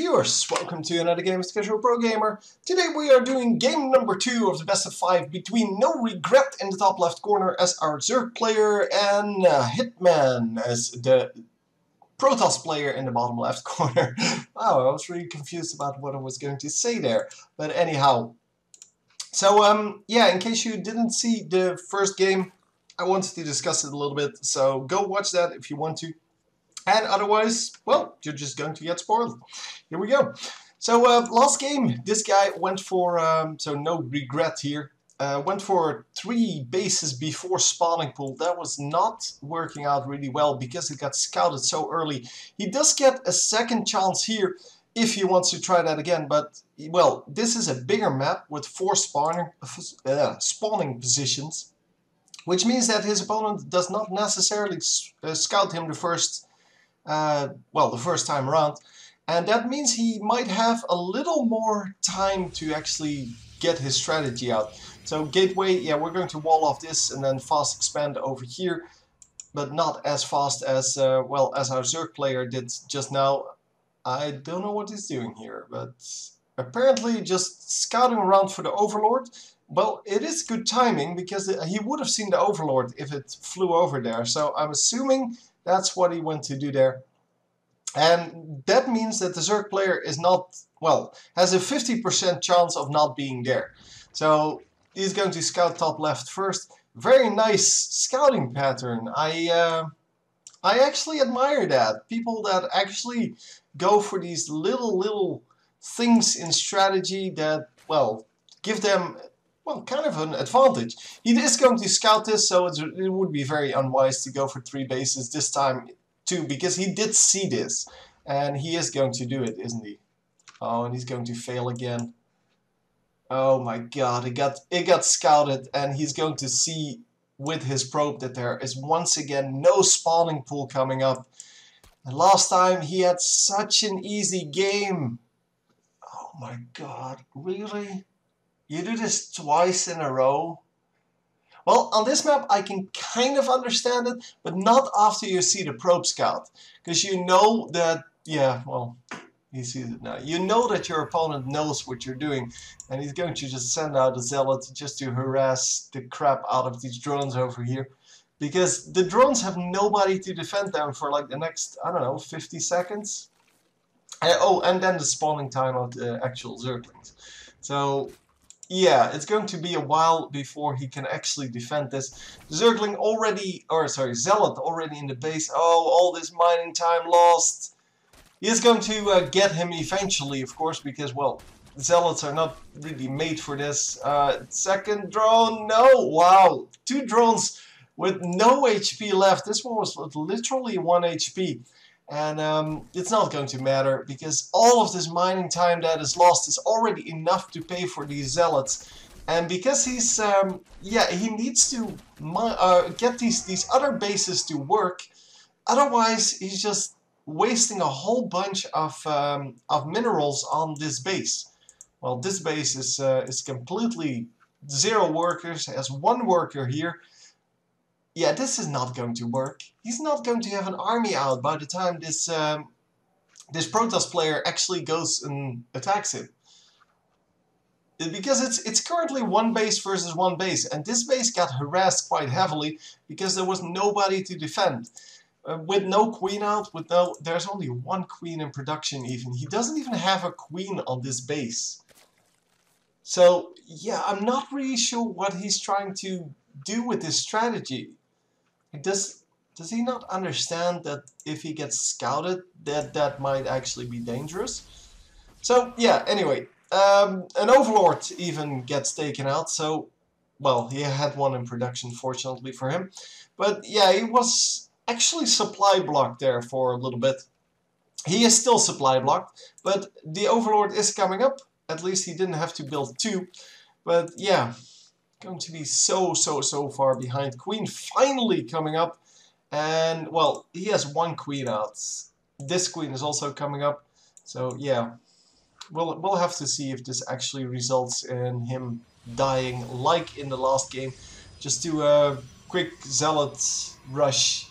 Viewers, welcome to another game with Casual Pro Gamer. Today we are doing game number 2 of the best of 5 between NoRegret in the top left corner as our Zerg player and Hitman as the Protoss player in the bottom left corner. Wow, I was really confused about what I was going to say there. But anyhow, so yeah, in case you didn't see the first game, I wanted to discuss it a little bit. So go watch that if you want to. And otherwise, well, you're just going to get spoiled. Here we go. So last game, this guy went for, so NoRegret here, went for 3 bases before spawning pool. That was not working out really well because it got scouted so early. He does get a second chance here if he wants to try that again. But, well, this is a bigger map with 4 spawning positions, which means that his opponent does not necessarily scout him the first time around, and that means he might have a little more time to actually get his strategy out. So gateway, yeah, we're going to wall off this and then fast expand over here, but not as fast as well as our Zerg player did just now. I don't know what he's doing here, but apparently just scouting around for the Overlord. Well, it is good timing because he would have seen the Overlord if it flew over there, so I'm assuming that's what he went to do there. And that means that the Zerg player is not, well, has a 50% chance of not being there. So he's going to scout top left first. Very nice scouting pattern. I actually admire that. People that actually go for these little things in strategy that, well, give them, well, kind of an advantage. He is going to scout this, so it would be very unwise to go for 3 bases this time too, because he did see this, and he is going to do it, isn't he? Oh, and he's going to fail again. Oh my god, it got scouted, and he's going to see with his probe that there is once again no spawning pool coming up. And last time he had such an easy game. Oh my god, really? You do this twice in a row? Well, on this map I can kind of understand it, but not after you see the probe scout. Because you know that, yeah, well, he sees it now. You know that your opponent knows what you're doing, and he's going to just send out a zealot just to harass the crap out of these drones over here. Because the drones have nobody to defend them for like the next, I don't know, 50 seconds. Oh, and then the spawning time of the actual Zerglings. So yeah, it's going to be a while before he can actually defend this. Zergling already, or sorry, Zealot already in the base. Oh, all this mining time lost. He is going to get him eventually, of course, because, well, Zealots are not really made for this. Second drone, no, wow. 2 drones with no HP left. This one was literally 1 HP. And it's not going to matter because all of this mining time that is lost is already enough to pay for these zealots. And because he's, yeah, he needs to get these other bases to work. Otherwise, he's just wasting a whole bunch of minerals on this base. Well, this base is completely 0 workers. Has 1 worker here. Yeah, this is not going to work. He's not going to have an army out by the time this this Protoss player actually goes and attacks him. Because it's currently 1 base versus 1 base, and this base got harassed quite heavily because there was nobody to defend. With no queen out, there's only 1 queen in production even. He doesn't even have a queen on this base. So yeah, I'm not really sure what he's trying to do with this strategy. Does he not understand that if he gets scouted, that might actually be dangerous? So yeah, anyway, an Overlord even gets taken out. So, well, he had 1 in production, fortunately for him. But yeah, he was actually supply blocked there for a little bit. He is still supply blocked, but the Overlord is coming up. At least he didn't have to build 2. But yeah, going to be so far behind. Queen finally coming up, and well, he has 1 queen out. This queen is also coming up, so yeah, we'll have to see if this actually results in him dying like in the last game. Just do a quick zealot rush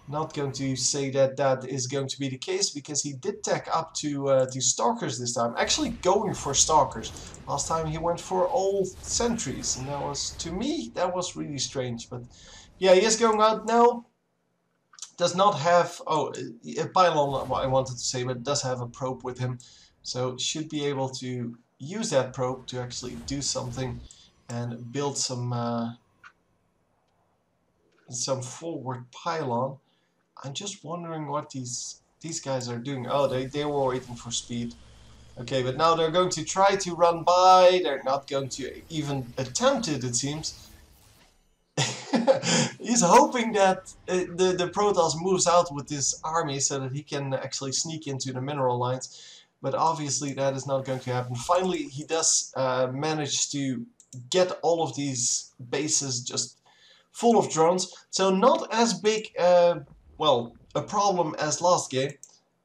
Not going to say that that is going to be the case, because he did tech up to Stalkers this time. Actually going for Stalkers. Last time he went for all sentries, and that was, to me, that was really strange. But yeah, he is going out now. Does not have, oh, a pylon, what I wanted to say, but does have a probe with him. So should be able to use that probe to actually do something and build some forward pylon. I'm just wondering what these guys are doing. Oh, they were waiting for speed. Okay, but now they're going to try to run by. They're not going to even attempt it, it seems. He's hoping that the Protoss moves out with this army so that he can actually sneak into the mineral lines. But obviously that is not going to happen. Finally, he does manage to get all of these bases just full of drones. So not as big, well, a problem as last game.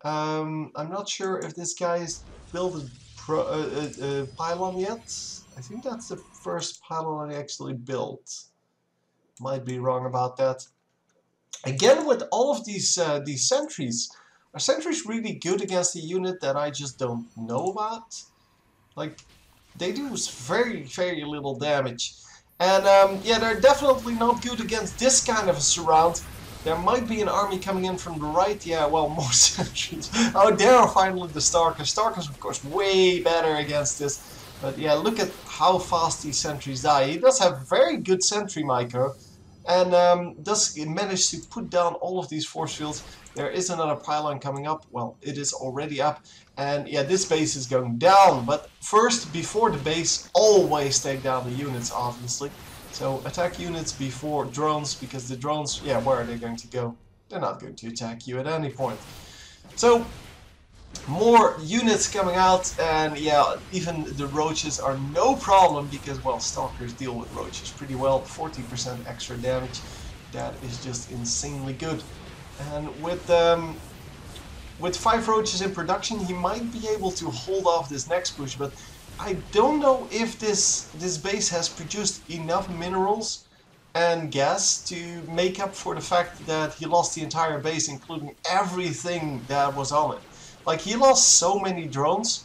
I'm not sure if this guy's built a pylon yet. I think that's the first pylon I actually built. Might be wrong about that. Again, with all of these sentries, are sentries really good against a unit that I just don't know about? Like, they do very, very little damage. And yeah, they're definitely not good against this kind of a surround. There might be an army coming in from the right. Yeah, well, more sentries. Oh, there are finally the Stalkers. Stalkers, of course, way better against this. But yeah, look at how fast these sentries die. He does have very good sentry micro. And does manage to put down all of these force fields. There is another pylon coming up. Well, it is already up. And yeah, this base is going down. But first, before the base, always take down the units, obviously. So attack units before drones, because the drones, yeah, where are they going to go? They're not going to attack you at any point. So more units coming out, and yeah, even the roaches are no problem, because, well, Stalkers deal with roaches pretty well. 40% extra damage, that is just insanely good. And with 5 roaches in production, he might be able to hold off this next push, but I don't know if this base has produced enough minerals and gas to make up for the fact that he lost the entire base, including everything that was on it. Like, he lost so many drones,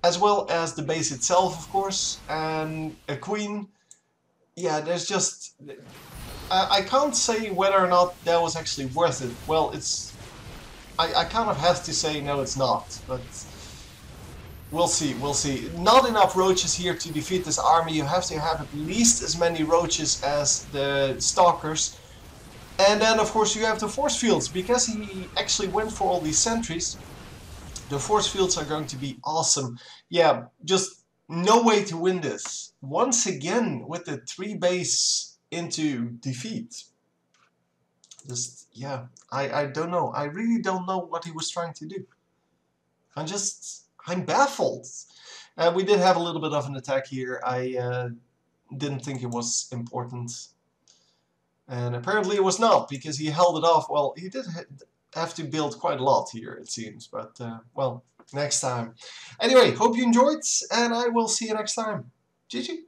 as well as the base itself, of course, and a queen. Yeah, there's just... I can't say whether or not that was actually worth it. Well, it's... I kind of have to say no, it's not, but... We'll see, we'll see. Not enough roaches here to defeat this army. You have to have at least as many roaches as the Stalkers. And then, of course, you have the force fields. Because he actually went for all these sentries, the force fields are going to be awesome. Yeah, just no way to win this. Once again, with the 3 base into defeat. Just, yeah, I don't know. I really don't know what he was trying to do. I'm baffled. We did have a little bit of an attack here. I didn't think it was important. And apparently it was not, because he held it off. Well, he did have to build quite a lot here, it seems. But, well, next time. Anyway, hope you enjoyed, and I will see you next time. GG.